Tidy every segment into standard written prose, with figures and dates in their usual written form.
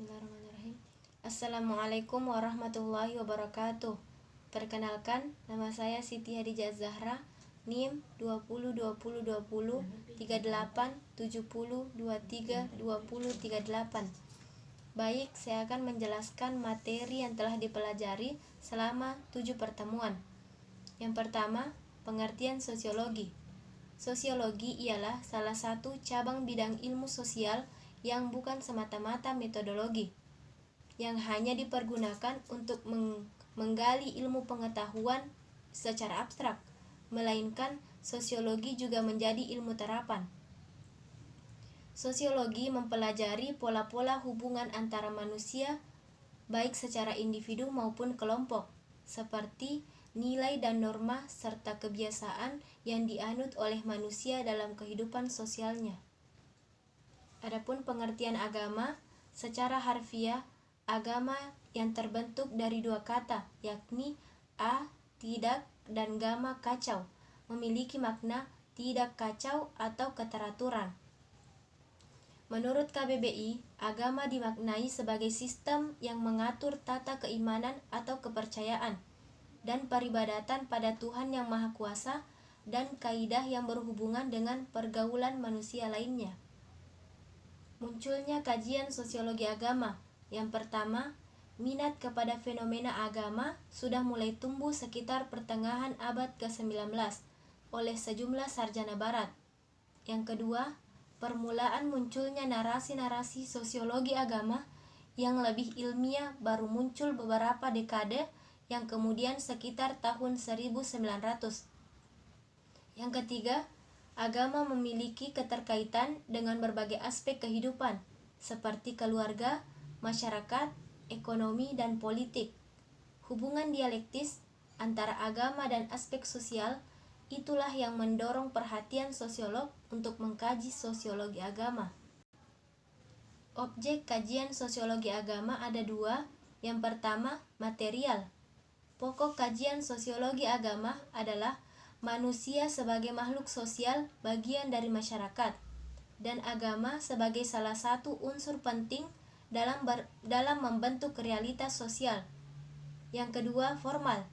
Bismillahirrahmanirrahim. Assalamualaikum warahmatullahi wabarakatuh. Perkenalkan, nama saya Siti Hadijah Zahra, NIM 2020203870232038. Baik, saya akan menjelaskan materi yang telah dipelajari selama 7 pertemuan. Yang pertama, pengertian sosiologi. Sosiologi ialah salah satu cabang bidang ilmu sosial yang bukan semata-mata metodologi, yang hanya dipergunakan untuk menggali ilmu pengetahuan secara abstrak, melainkan sosiologi juga menjadi ilmu terapan. Sosiologi mempelajari pola-pola hubungan antara manusia, baik secara individu maupun kelompok, seperti nilai dan norma serta kebiasaan yang dianut oleh manusia dalam kehidupan sosialnya. Adapun pengertian agama, secara harfiah, agama yang terbentuk dari dua kata, yakni tidak dan gama kacau, memiliki makna tidak kacau atau keteraturan. Menurut KBBI, agama dimaknai sebagai sistem yang mengatur tata keimanan atau kepercayaan dan peribadatan pada Tuhan Yang Maha Kuasa dan kaidah yang berhubungan dengan pergaulan manusia lainnya. Munculnya kajian sosiologi agama. Yang pertama, minat kepada fenomena agama sudah mulai tumbuh sekitar pertengahan abad ke-19 oleh sejumlah sarjana barat. Yang kedua, permulaan munculnya narasi-narasi sosiologi agama yang lebih ilmiah baru muncul beberapa dekade yang kemudian sekitar tahun 1900. Yang ketiga, agama memiliki keterkaitan dengan berbagai aspek kehidupan, seperti keluarga, masyarakat, ekonomi, dan politik. Hubungan dialektis antara agama dan aspek sosial itulah yang mendorong perhatian sosiolog untuk mengkaji sosiologi agama. Objek kajian sosiologi agama ada dua. Yang pertama, material. Pokok kajian sosiologi agama adalah manusia sebagai makhluk sosial bagian dari masyarakat, dan agama sebagai salah satu unsur penting dalam membentuk realitas sosial. Yang kedua, formal.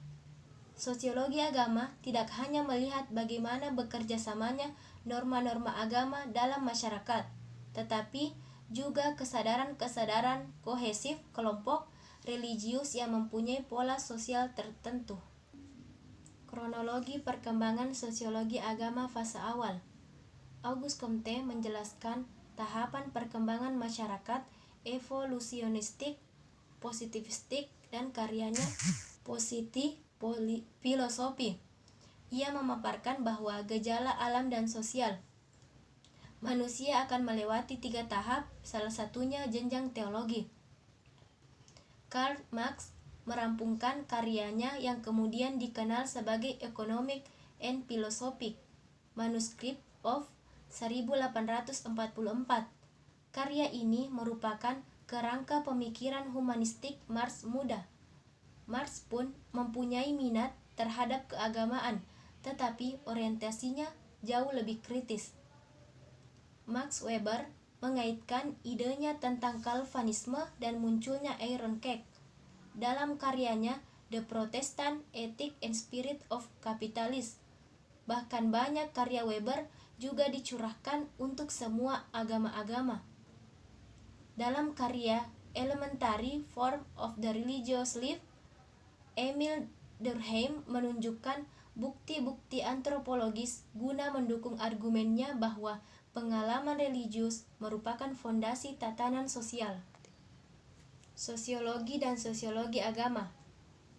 Sosiologi agama tidak hanya melihat bagaimana bekerjasamanya norma-norma agama dalam masyarakat, tetapi juga kesadaran-kesadaran kohesif kelompok religius yang mempunyai pola sosial tertentu. Kronologi perkembangan sosiologi agama fase awal. Auguste Comte menjelaskan tahapan perkembangan masyarakat evolusionistik, positivistik, dan karyanya Positif Filosofi. Ia memaparkan bahwa gejala alam dan sosial manusia akan melewati 3 tahap, salah satunya jenjang teologi. Karl Marx merampungkan karyanya yang kemudian dikenal sebagai Economic and Philosophic Manuscript of 1844. Karya ini merupakan kerangka pemikiran humanistik Marx muda. Marx pun mempunyai minat terhadap keagamaan, tetapi orientasinya jauh lebih kritis. Max Weber mengaitkan idenya tentang Calvinisme dan munculnya Aaron Cake dalam karyanya The Protestant Ethic and Spirit of Capitalism. Bahkan banyak karya Weber juga dicurahkan untuk semua agama-agama. Dalam karya Elementary Form of the Religious Life, Emil Durkheim menunjukkan bukti-bukti antropologis guna mendukung argumennya bahwa pengalaman religius merupakan fondasi tatanan sosial. Sosiologi dan sosiologi agama.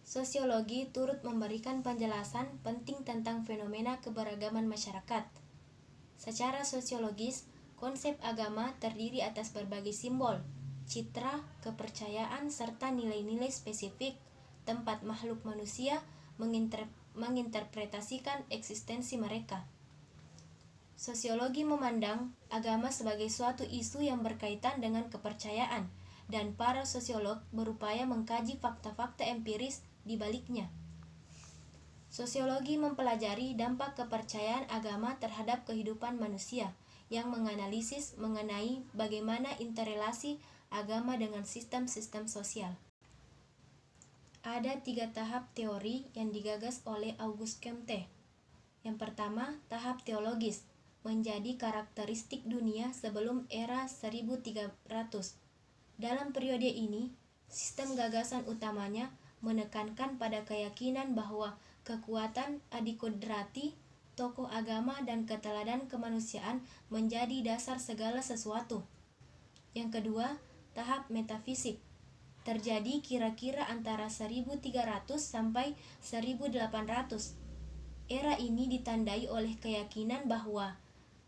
Sosiologi turut memberikan penjelasan penting tentang fenomena keberagaman masyarakat. Secara sosiologis, konsep agama terdiri atas berbagai simbol, citra, kepercayaan, serta nilai-nilai spesifik tempat makhluk manusia menginterpretasikan eksistensi mereka. Sosiologi memandang agama sebagai suatu isu yang berkaitan dengan kepercayaan, dan para sosiolog berupaya mengkaji fakta-fakta empiris di baliknya. Sosiologi mempelajari dampak kepercayaan agama terhadap kehidupan manusia, yang menganalisis mengenai bagaimana interrelasi agama dengan sistem-sistem sosial. Ada 3 tahap teori yang digagas oleh Auguste Comte. Yang pertama, tahap teologis, menjadi karakteristik dunia sebelum era 1300. Dalam periode ini, sistem gagasan utamanya menekankan pada keyakinan bahwa kekuatan adikodrati, tokoh agama, dan keteladanan kemanusiaan menjadi dasar segala sesuatu. Yang kedua, tahap metafisik, terjadi kira-kira antara 1300 sampai 1800. Era ini ditandai oleh keyakinan bahwa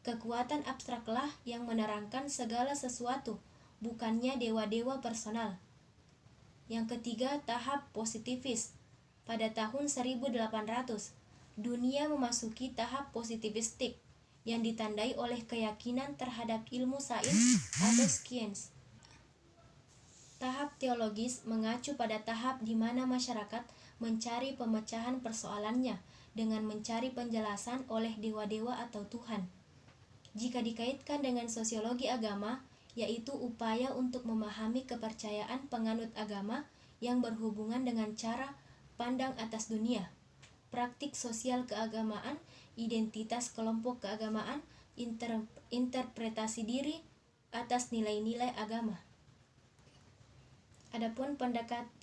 kekuatan abstraklah yang menerangkan segala sesuatu, bukannya dewa-dewa personal. Yang ketiga, tahap positifis. Pada tahun 1800, dunia memasuki tahap positivistik yang ditandai oleh keyakinan terhadap ilmu sains atau science. Tahap teologis mengacu pada tahap di mana masyarakat mencari pemecahan persoalannya dengan mencari penjelasan oleh dewa-dewa atau Tuhan. Jika dikaitkan dengan sosiologi agama, yaitu upaya untuk memahami kepercayaan penganut agama yang berhubungan dengan cara pandang atas dunia, praktik sosial keagamaan, identitas kelompok keagamaan, interpretasi diri atas nilai-nilai agama. Adapun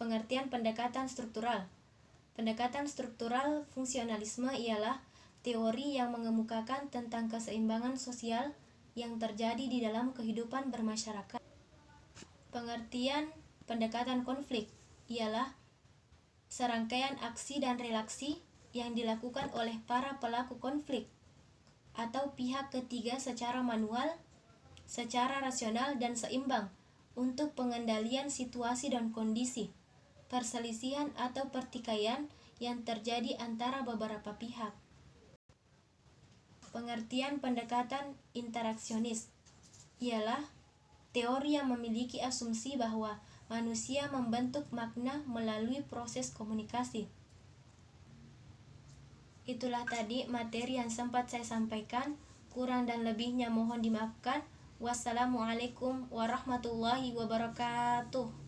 pengertian pendekatan struktural. Pendekatan struktural fungsionalisme ialah teori yang mengemukakan tentang keseimbangan sosial yang terjadi di dalam kehidupan bermasyarakat. Pengertian pendekatan konflik ialah serangkaian aksi dan relasi yang dilakukan oleh para pelaku konflik atau pihak ketiga secara manual, secara rasional dan seimbang untuk pengendalian situasi dan kondisi, perselisihan atau pertikaian yang terjadi antara beberapa pihak. Pengertian pendekatan interaksionis ialah teori yang memiliki asumsi bahwa manusia membentuk makna melalui proses komunikasi. Itulah tadi materi yang sempat saya sampaikan. Kurang dan lebihnya mohon dimaafkan. Wassalamualaikum warahmatullahi wabarakatuh.